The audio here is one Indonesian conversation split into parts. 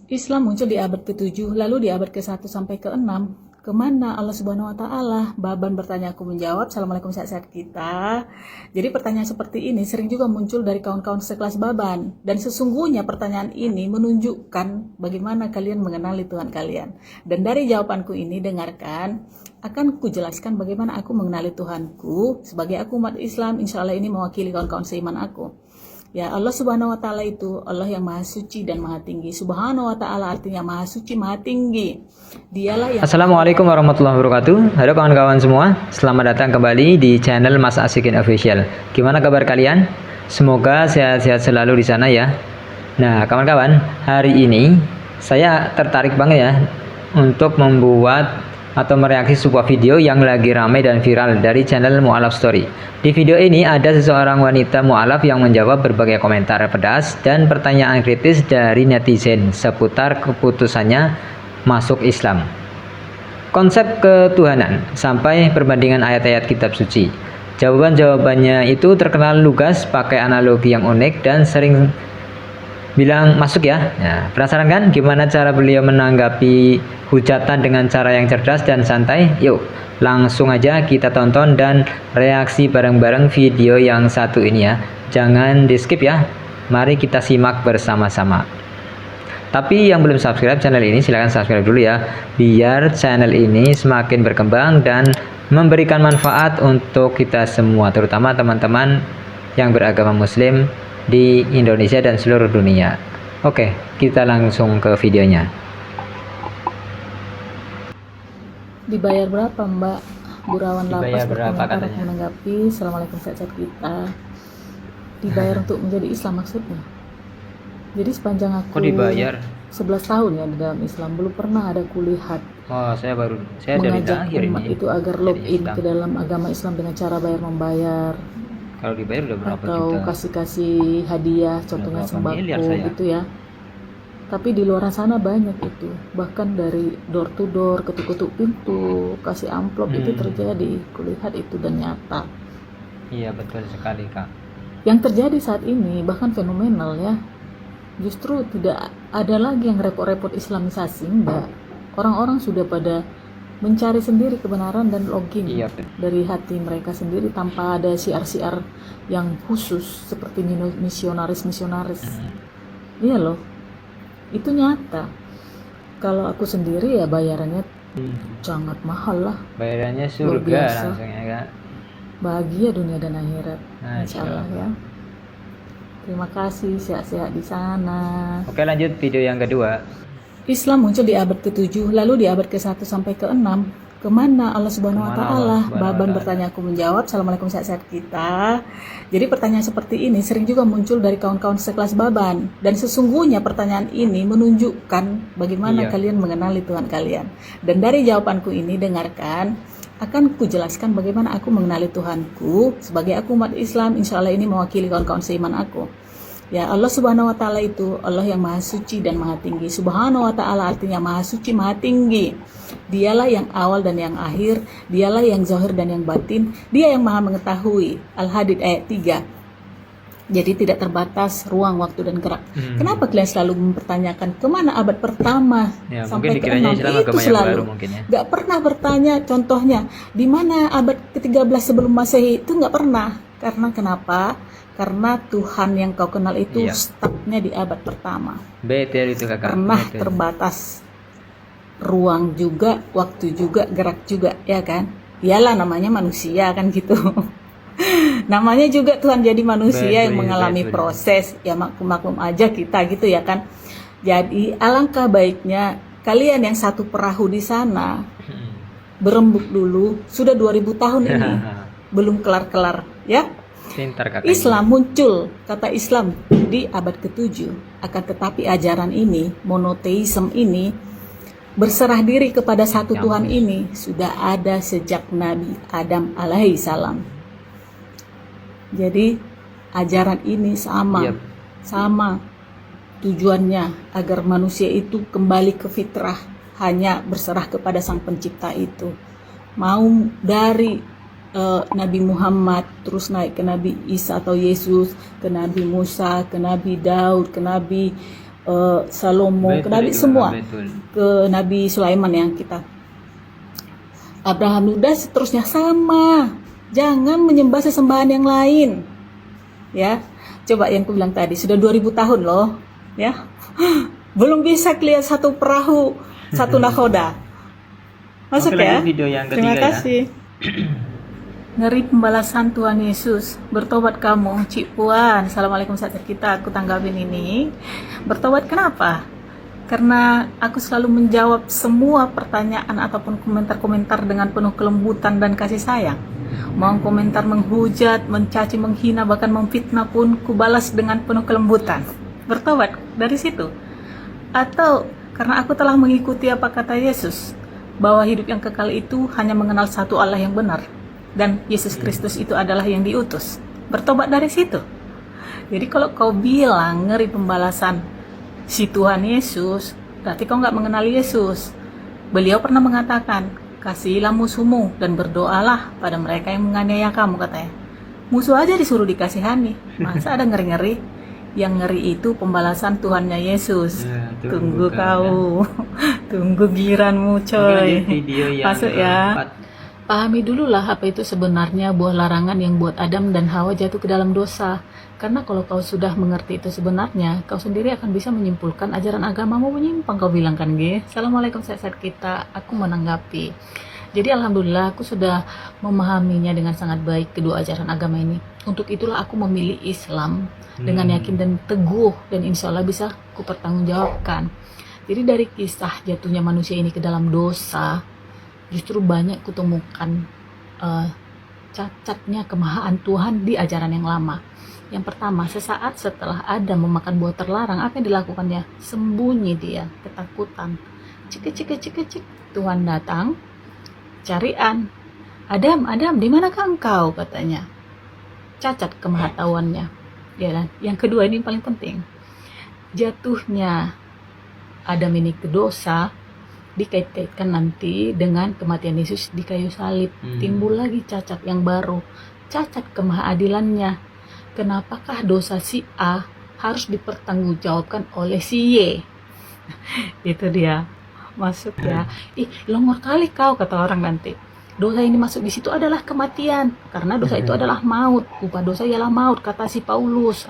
Islam muncul di abad ke-7, lalu di abad ke-1 sampai ke-6. Kemana Allah Subhanahu wa Ta'ala? Baban bertanya, aku menjawab. Assalamualaikum sehat-sehat kita. Jadi pertanyaan seperti ini sering juga muncul dari kawan-kawan sekelas Baban. Dan sesungguhnya pertanyaan ini menunjukkan bagaimana kalian mengenali Tuhan kalian. Dan dari jawabanku ini, dengarkan, akan kujelaskan bagaimana aku mengenali Tuhanku. Sebagai aku umat Islam, insya Allah ini mewakili kawan-kawan seiman aku. Ya, Allah Subhanahu wa Ta'ala itu Allah yang maha suci dan maha tinggi. Subhanahu wa Ta'ala artinya maha suci, maha tinggi. Dialah yang... Assalamualaikum warahmatullahi wabarakatuh. Halo kawan-kawan semua, selamat datang kembali di channel Mas Asikin Official. Gimana kabar kalian? Semoga sehat-sehat selalu di sana ya. Nah kawan-kawan, hari ini saya tertarik banget ya untuk membuat atau mereaksi sebuah video yang lagi ramai dan viral dari channel Mu'alaf Story. Di video ini ada seseorang wanita mu'alaf yang menjawab berbagai komentar pedas dan pertanyaan kritis dari netizen seputar keputusannya masuk Islam, konsep ketuhanan, sampai perbandingan ayat-ayat kitab suci. Jawaban-jawabannya itu terkenal lugas, pakai analogi yang unik dan sering bilang masuk ya. Nah, penasaran kan gimana cara beliau menanggapi hujatan dengan cara yang cerdas dan santai? Yuk, langsung aja kita tonton dan reaksi bareng-bareng video yang satu ini ya. Jangan di skip ya. Mari kita simak bersama-sama. Tapi yang belum subscribe channel ini silahkan subscribe dulu ya, biar channel ini semakin berkembang dan memberikan manfaat untuk kita semua, terutama teman-teman yang beragama muslim di Indonesia dan seluruh dunia. Oke, kita langsung ke videonya. Dibayar berapa Mbak? Burawan Dibayar Lapas berapa berkomentar katanya? menanggapi. Assalamualaikum sehat-sehat kita. Dibayar untuk menjadi Islam maksudnya? Jadi sepanjang aku Kok dibayar? 11 tahun ya di dalam Islam, belum pernah ada kulihat Oh, saya dari mengajak lahir umat ini itu agar jadi login Islam. ke dalam agama Islam dengan cara bayar-membayar Kalau dibayar udah berapa atau juta? kasih hadiah, contohnya berapa miliar sembako saya. gitu ya. Tapi di luar sana banyak itu, bahkan dari door to door, ketuk-ketuk pintu, kasih amplop itu terjadi, kulihat itu dan nyata. Iya betul sekali Kak. Yang terjadi saat ini bahkan fenomenal ya. Justru tidak ada lagi yang repot-repot islamisasi, enggak. Orang-orang sudah pada mencari sendiri kebenaran dan login Iya. dari hati mereka sendiri tanpa ada siar-siar yang khusus seperti misionaris. Iya loh, itu nyata. Kalau aku sendiri ya bayarannya sangat mahal lah, Bayarannya luar surga biasa. langsung ya Kak. Bahagia dunia dan akhirat, Masya insya Allah Allah. ya. Terima kasih, sehat-sehat di sana. Oke, lanjut video yang kedua. Islam muncul di abad ke-7, lalu di abad ke-1 sampai ke-6. Kemana Allah Subhanahu wa Kemana Ta'ala? Allah Subhanahu wa Baban Ta'ala? bertanya, aku menjawab. Assalamualaikum sehat-sehat kita. Jadi pertanyaan seperti ini sering juga muncul dari kawan-kawan sekelas Baban. Dan sesungguhnya pertanyaan ini menunjukkan bagaimana Iya. kalian mengenali Tuhan kalian. Dan dari jawabanku ini, dengarkan, akan kujelaskan bagaimana aku mengenali Tuhanku. Sebagai aku umat Islam, insya Allah ini mewakili kawan-kawan seiman aku. Ya, Allah Subhanahu wa Ta'ala itu Allah yang maha suci dan maha tinggi. Subhanahu wa Ta'ala artinya maha suci, maha tinggi. Dialah yang awal dan yang akhir, dialah yang zahir dan yang batin, dia yang maha mengetahui. Al-Hadid ayat 3. Jadi tidak terbatas ruang, waktu dan gerak. Kenapa kalian selalu mempertanyakan kemana abad pertama Ya, sampai mungkin dikiranya ke-6? Islam Itu agama yang selalu. baru mungkin ya. Gak pernah bertanya contohnya di mana abad ke-13 sebelum Masehi, itu gak pernah. Karena kenapa? Karena Tuhan yang kau kenal itu Iya. startnya di abad pertama. Betul itu Kakak. Pernah Betul. terbatas ruang juga, waktu juga, gerak juga, ya kan? Iyalah namanya manusia kan gitu. Namanya juga Tuhan jadi manusia yang Betul, mengalami betul. proses, ya maklum-maklum aja kita gitu ya kan. Jadi alangkah baiknya kalian yang satu perahu di sana berembuk dulu, sudah 2000 tahun ini belum kelar-kelar ya. Pintar Kakak. Islam muncul, kata Islam di abad ke-7. Akan tetapi ajaran ini, monoteisme ini, berserah diri kepada satu Tuhan ini sudah ada sejak Nabi Adam alaihi salam. Jadi ajaran ini Yap. sama tujuannya agar manusia itu kembali ke fitrah, hanya berserah kepada Sang Pencipta itu. Mau dari Nabi Muhammad, terus naik ke Nabi Isa atau Yesus, ke Nabi Musa, ke Nabi Daud, ke Nabi Salomo, ke Betul Nabi itu, semua, Kakak, betul. ke Nabi Sulaiman yang kita Abraham udah seterusnya sama. Jangan menyembah sesembahan yang lain. Ya. Coba yang aku bilang tadi, sudah 2000 tahun loh, ya. Belum bisa lihat satu perahu, satu nakoda. Masuk Oke, ya. lanjut video yang Terima ketiga ya. kasih. Ngeri pembalasan Tuhan Yesus. Bertobat kamu, Cik Puan. Assalamualaikum sahabat kita. Aku tanggapin ini. Bertobat kenapa? Karena aku selalu menjawab semua pertanyaan ataupun komentar-komentar dengan penuh kelembutan dan kasih sayang. Mau komentar menghujat, mencaci, menghina, bahkan memfitnah pun kubalas dengan penuh kelembutan. Bertobat dari situ. Atau karena aku telah mengikuti apa kata Yesus, bahwa hidup yang kekal itu hanya mengenal satu Allah yang benar, dan Yesus Kristus itu adalah yang diutus. Bertobat dari situ. Jadi kalau kau bilang ngeri pembalasan si Tuhan Yesus, berarti kau nggak mengenal Yesus. Beliau pernah mengatakan, kasihilah musuhmu dan berdoalah pada mereka yang menganiaya kamu, katanya. Musuh aja disuruh dikasihani, masa ada ngeri-ngeri? Yang ngeri itu pembalasan Tuhannya Yesus. Ya, Tunggu bukan, kau, tunggu giranmu Oke, coy. lanjut video yang Masuk ya. keempat. Pahami dululah apa itu sebenarnya buah larangan yang buat Adam dan Hawa jatuh ke dalam dosa. Karena kalau kau sudah mengerti itu sebenarnya, kau sendiri akan bisa menyimpulkan ajaran agamamu menyimpang, kau bilang kan, Ge? Assalamualaikum sahabat kita, aku menanggapi. Jadi alhamdulillah aku sudah memahaminya dengan sangat baik kedua ajaran agama ini. Untuk itulah aku memilih Islam dengan yakin dan teguh, dan insya Allah bisa aku pertanggungjawabkan. Jadi dari kisah jatuhnya manusia ini ke dalam dosa, justru banyak kutemukan cacatnya kemahaan Tuhan di ajaran yang lama. Yang pertama, sesaat setelah Adam memakan buah terlarang, apa yang dilakukannya? Sembunyi dia, ketakutan. Cik. Tuhan datang, carian. Adam, di manakah engkau? Katanya. Cacat kemahatauannya. Ya kan? Yang kedua ini paling penting. Jatuhnya Adam ini ke dosa dikait-kaitkan nanti dengan kematian Yesus di kayu salib. Timbul lagi cacat yang baru, cacat kemahadilannya. Kenapakah dosa si A harus dipertanggungjawabkan oleh si Y? Itu dia, masuk ya. Ih, longor kali kau, kata orang nanti. Dosa ini masuk di situ adalah kematian, karena dosa itu adalah maut. Upah dosa ialah maut, kata si Paulus.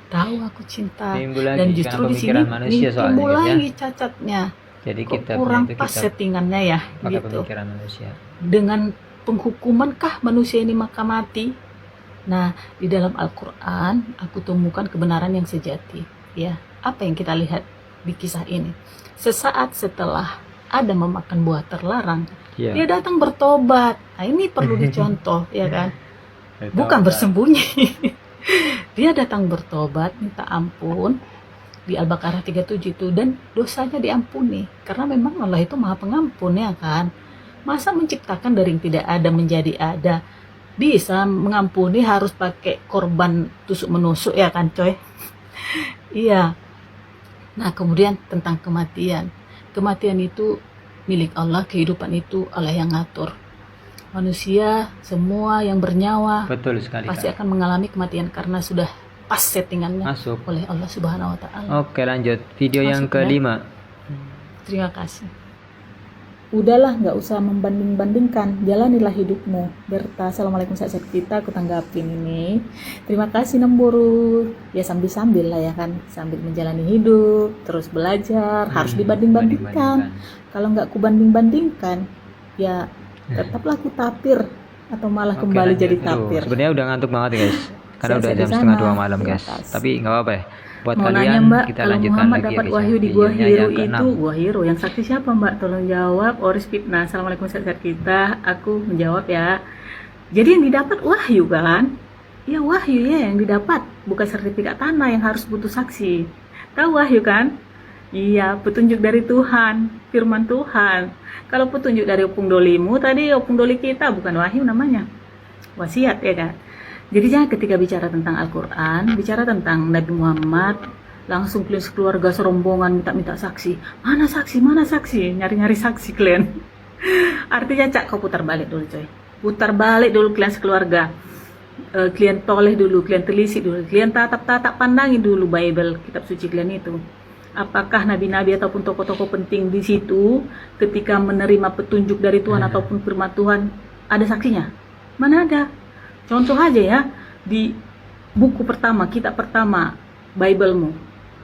Tahu aku cinta. Timbul lagi, Dan justru karena di sini pemikiran manusia soalnya, timbul guys, ya. lagi cacatnya. Jadi Kok kita kurang itu pas kita settingannya ya, pakai gitu. pemikiran manusia. Dengan penghukumankah manusia ini maka mati? Nah, di dalam Al-Quran aku temukan kebenaran yang sejati. Ya, apa yang kita lihat di kisah ini? Sesaat setelah Adam memakan buah terlarang, Iya. dia datang bertobat. Nah, ini perlu dicontoh, ya kan? Betul, Bukan betul. bersembunyi. Dia datang bertobat, minta ampun di Al-Baqarah 37 itu, dan dosanya diampuni. Karena memang Allah itu Maha Pengampun, ya kan? Masa menciptakan dari yang tidak ada menjadi ada? Bisa mengampuni harus pakai korban tusuk menusuk, ya kan, coy? Iya. Nah, kemudian tentang kematian. Kematian itu milik Allah, kehidupan itu Allah yang ngatur. Manusia semua yang bernyawa Betul sekali, pasti Kak. akan mengalami kematian karena sudah pas settingannya Masuk. oleh Allah Subhanahu wa taala. Oke, lanjut video yang Masuk ya. kelima. Terima kasih. Udahlah, nggak usah membanding-bandingkan, jalanilah hidupmu. Berta, assalamualaikum sahabat kita, aku tanggapin ini. Terima kasih Nemburu. Ya sambil-sambil lah ya kan, sambil menjalani hidup, terus belajar, harus dibanding-bandingkan. Kalau nggak kubanding-bandingkan, ya tetaplah aku tapir atau malah Oke, kembali lanjut. jadi Aduh, tapir. sebenarnya udah ngantuk banget ya, guys. Karena udah Sehat-sehat di jam setengah sana. 2 malam, Terima guys. kasih. Tapi nggak apa-apa ya. Buat Mau kalian nanya Mbak, kita kalau lanjutkan Muhammad lagi ya, dapat guys. wahyu di Gua Videonya Hiro yang itu, keenam. Gua Hiro yang saksi siapa Mbak? Tolong jawab. Oris Fitnah, assalamualaikum sahabat kita, aku menjawab ya. Jadi yang didapat wahyu kan? Ya wahyu ya yang didapat, bukan sertifikat tanah yang harus butuh saksi. Tahu wahyu kan? Iya, petunjuk dari Tuhan, firman Tuhan. Kalau petunjuk dari opung dolimu, tadi opung doli kita, bukan wahyu namanya. Wasiat ya kan? Jadi jangan ketika bicara tentang Al-Quran, bicara tentang Nabi Muhammad, langsung keluarga serombongan minta saksi. Mana saksi? Mana saksi? Nyari-nyari saksi kalian. Artinya cak, kau putar balik dulu coy. Putar balik dulu kalian sekeluarga. kalian toleh dulu, kalian telisik dulu, kalian tatap pandangi dulu Bible, kitab suci kalian itu. Apakah nabi-nabi ataupun tokoh-tokoh penting di situ ketika menerima petunjuk dari Tuhan ataupun firman Tuhan ada saksinya? Mana ada? Contoh aja ya, di buku pertama, kitab pertama Biblemu,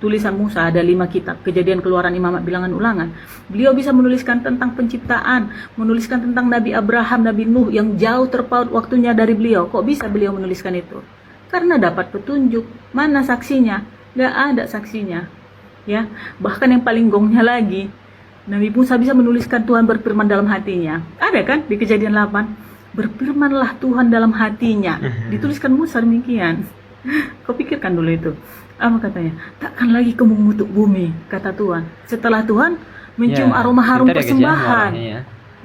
tulisan Musa ada 5 kitab, Kejadian, Keluaran, Imamat, Bilangan, Ulangan. Beliau bisa menuliskan tentang penciptaan, menuliskan tentang Nabi Abraham, Nabi Nuh yang jauh terpaut waktunya dari beliau. Kok bisa beliau menuliskan itu? Karena dapat petunjuk. Mana saksinya? Gak ada saksinya. Ya, bahkan yang paling gongnya lagi, Nabi Musa bisa menuliskan Tuhan berfirman dalam hatinya. Ada kan di Kejadian 8? Berfirmanlah Tuhan dalam hatinya. Dituliskan Musa demikian. Kau pikirkan dulu itu. Apa katanya? Takkan lagi kamu mengutuk bumi, kata Tuhan. Setelah Tuhan mencium aroma harum persembahan.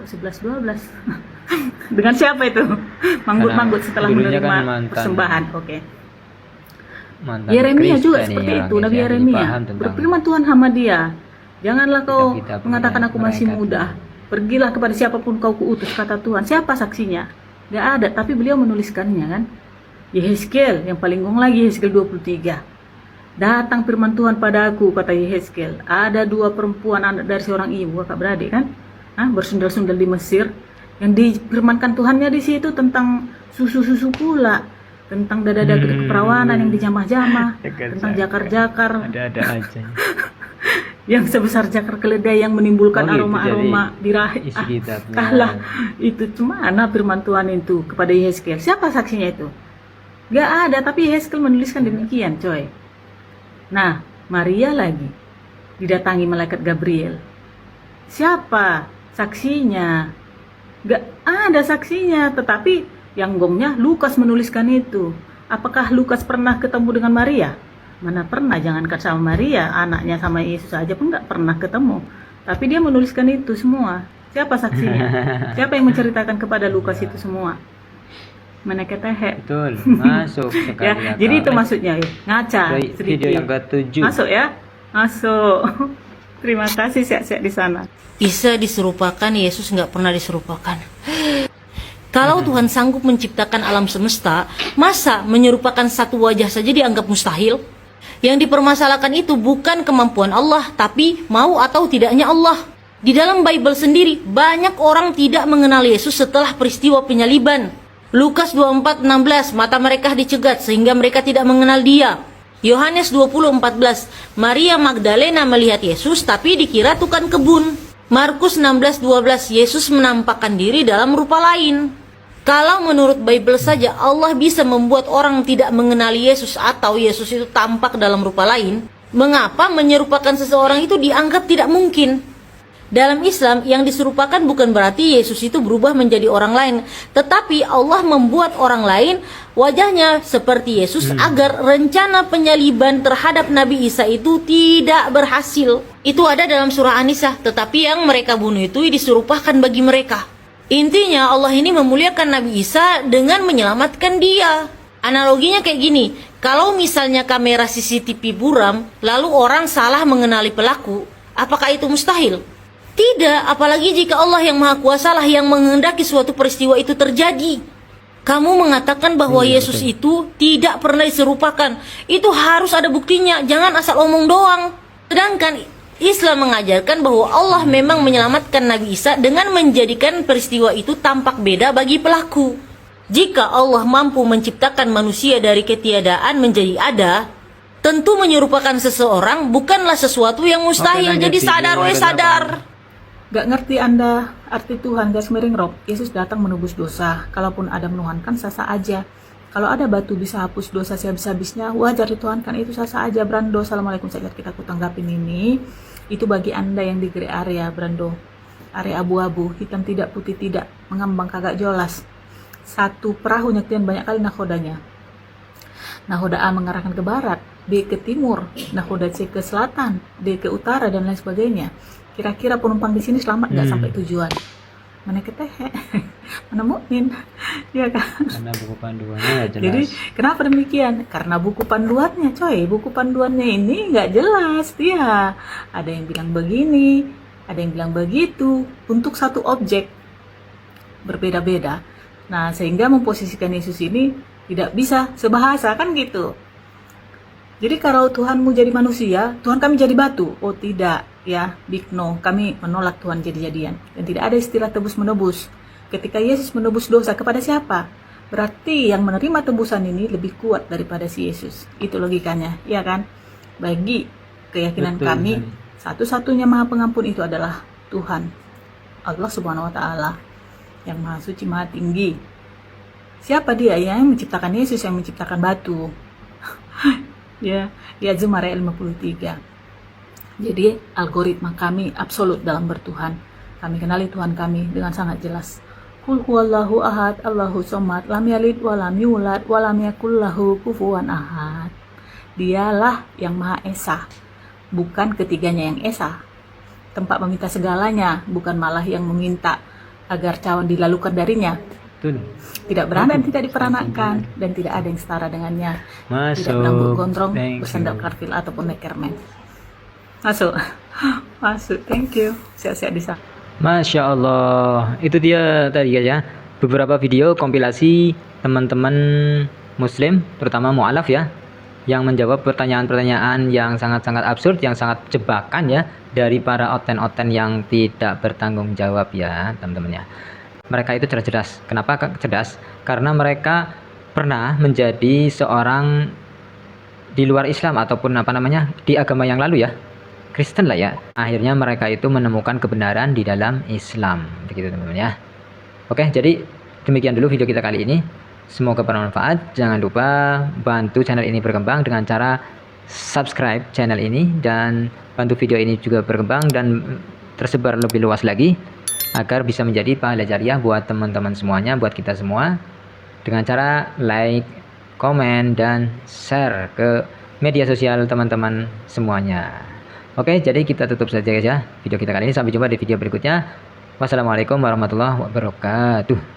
11-12. Dengan siapa itu? Manggut-manggut setelah menerima kan persembahan. Oke. Yeremia juga seperti itu. Nabi Yeremia berfirman Tuhan sama dia, janganlah kau mengatakan aku masih muda. Pergilah kepada siapapun kau kuutus, kata Tuhan. Siapa saksinya? Gak ada, tapi beliau menuliskannya kan. Yehezkiel, yang paling gong lagi, Yehezkiel 23. Datang firman Tuhan padaku, kata Yehezkiel, ada 2 perempuan anak dari seorang ibu, kakak beradik kan, bersundal-sundal di Mesir. Yang difirmankan Tuhannya di situ tentang susu-susu pula, tentang dada-dada keperawanan yang dijamah-jamah, tentang jakar-jakar, ada aja. Yang sebesar jakar keledai yang menimbulkan aroma-aroma di rahim. Kalah itu cemana firman Tuhan itu kepada Yehezkiel. Siapa saksinya itu? Gak ada, tapi Yehezkiel menuliskan demikian, coy. Nah, Maria lagi didatangi malaikat Gabriel. Siapa saksinya? Gak ada saksinya, tetapi yang gongnya Lukas menuliskan itu. Apakah Lukas pernah ketemu dengan Maria? Mana pernah, jangankan sama Maria, anaknya sama Yesus aja pun gak pernah ketemu. Tapi dia menuliskan itu semua. Siapa saksinya? Siapa yang menceritakan kepada Lukas itu semua? Mana ketehe. Betul, masuk sekali. Ya, jadi itu maksudnya ya, ngaca sedikit. Video yang ke-7. Masuk ya? Masuk. Terima kasih siap-siap di sana. Bisa diserupakan, Yesus nggak pernah diserupakan. Kalau Tuhan sanggup menciptakan alam semesta, masa menyerupakan satu wajah saja dianggap mustahil? Yang dipermasalahkan itu bukan kemampuan Allah, tapi mau atau tidaknya Allah. Di dalam Bible sendiri, banyak orang tidak mengenal Yesus setelah peristiwa penyaliban. Lukas 24:16, mata mereka dicegat sehingga mereka tidak mengenal dia. Yohanes 20:14, Maria Magdalena melihat Yesus tapi dikira tukang kebun. Markus 16:12, Yesus menampakkan diri dalam rupa lain. Kalau menurut Bible saja Allah bisa membuat orang tidak mengenali Yesus atau Yesus itu tampak dalam rupa lain, mengapa menyerupakan seseorang itu dianggap tidak mungkin? Dalam Islam, yang diserupakan bukan berarti Yesus itu berubah menjadi orang lain, tetapi Allah membuat orang lain wajahnya seperti Yesus agar rencana penyaliban terhadap Nabi Isa itu tidak berhasil. Itu ada dalam surah An-Nisa, tetapi yang mereka bunuh itu diserupakan bagi mereka. Intinya Allah ini memuliakan Nabi Isa dengan menyelamatkan dia. Analoginya kayak gini, kalau misalnya kamera CCTV buram, lalu orang salah mengenali pelaku, apakah itu mustahil? Tidak, apalagi jika Allah yang Maha Kuasa lah yang menghendaki suatu peristiwa itu terjadi. Kamu mengatakan bahwa Yesus itu tidak pernah diserupakan. Itu harus ada buktinya, jangan asal omong doang. Sedangkan Islam mengajarkan bahwa Allah memang menyelamatkan Nabi Isa dengan menjadikan peristiwa itu tampak beda bagi pelaku. Jika Allah mampu menciptakan manusia dari ketiadaan menjadi ada, tentu menyerupakan seseorang bukanlah sesuatu yang mustahil. Jadi sadar. Gak ngerti Anda arti Tuhan, guys, miring rob. Yesus datang menebus dosa. Kalaupun ada menuhankan, sah-sah aja. Kalau ada batu bisa hapus dosa sehabis-habisnya, wajar dituhankan, itu sah-sah aja, Brando. Assalamualaikum, saat kita kutanggapin ini. Itu bagi Anda yang di grey area, Brando. Area abu-abu, hitam tidak, putih tidak, mengambang kagak jelas. Satu perahu nyetian banyak kali nakodanya. Nahoda A mengarahkan ke barat, B ke timur, nahoda C ke selatan, D ke utara, dan lain sebagainya. Kira-kira penumpang di sini selamat nggak sampai tujuan? Mana ketehe, mana mukmin, ya kan? Karena buku panduannya nggak jelas. Jadi kenapa demikian? Karena buku panduannya, coy. Buku panduannya ini nggak jelas, dia. Ada yang bilang begini, ada yang bilang begitu. Untuk satu objek berbeda-beda. Nah, sehingga memposisikan Yesus ini Tidak bisa sebahasa kan gitu. Jadi kalau Tuhanmu jadi manusia, Tuhan kami jadi batu. Oh tidak, ya, big no. Kami menolak Tuhan jadi-jadian. Dan tidak ada istilah tebus-menebus. Ketika Yesus menebus dosa kepada siapa? Berarti yang menerima tebusan ini lebih kuat daripada si Yesus. Itu logikanya, ya kan? Bagi keyakinan Betul, kami, Hani. satu-satunya Maha Pengampun itu adalah Tuhan. Allah Subhanahu wa Ta'ala, yang Maha Suci, Maha Tinggi. Siapa dia yang menciptakan Yesus, yang menciptakan batu? Ya, di Az-Zumar ayat 53. Jadi algoritma kami absolut dalam bertuhan. Kami kenali Tuhan kami dengan sangat jelas. Qul huwallahu ahad, Allahu somad, lam yalid wa lam yulad wa lam yakul lahu kufuwan ahad. Dialah yang Maha Esa, bukan ketiganya yang Esa. Tempat meminta segalanya, bukan malah yang meminta agar cawan dilalukan darinya. Betul. Tidak beranak dan tidak diperanakan, dan tidak ada yang setara dengannya. Tidak berambut Masuk. gondrong, Thank bersandal you. karfil ataupun lekermen. Masuk. Masuk. Thank you. Siap-siap di sana. Masya Allah, itu dia tadi guys ya, beberapa video kompilasi teman-teman muslim, terutama mu'alaf ya, yang menjawab pertanyaan-pertanyaan yang sangat-sangat absurd, yang sangat jebakan ya, dari para oten-oten yang tidak bertanggung jawab ya teman-teman ya. Mereka itu cerdas. Kenapa cerdas? Karena mereka pernah menjadi seorang di luar Islam ataupun apa namanya, di agama yang lalu ya, Kristen lah ya. Akhirnya mereka itu menemukan kebenaran di dalam Islam, begitu teman-teman ya. Oke, jadi demikian dulu video kita kali ini. Semoga bermanfaat. Jangan lupa bantu channel ini berkembang dengan cara subscribe channel ini, dan bantu video ini juga berkembang dan tersebar lebih luas lagi, agar bisa menjadi pahala jariah buat teman-teman semuanya, buat kita semua, dengan cara like, komen, dan share ke media sosial teman-teman semuanya. Oke, jadi kita tutup saja guys ya video kita kali ini. Sampai jumpa di video berikutnya. Wassalamualaikum warahmatullahi wabarakatuh.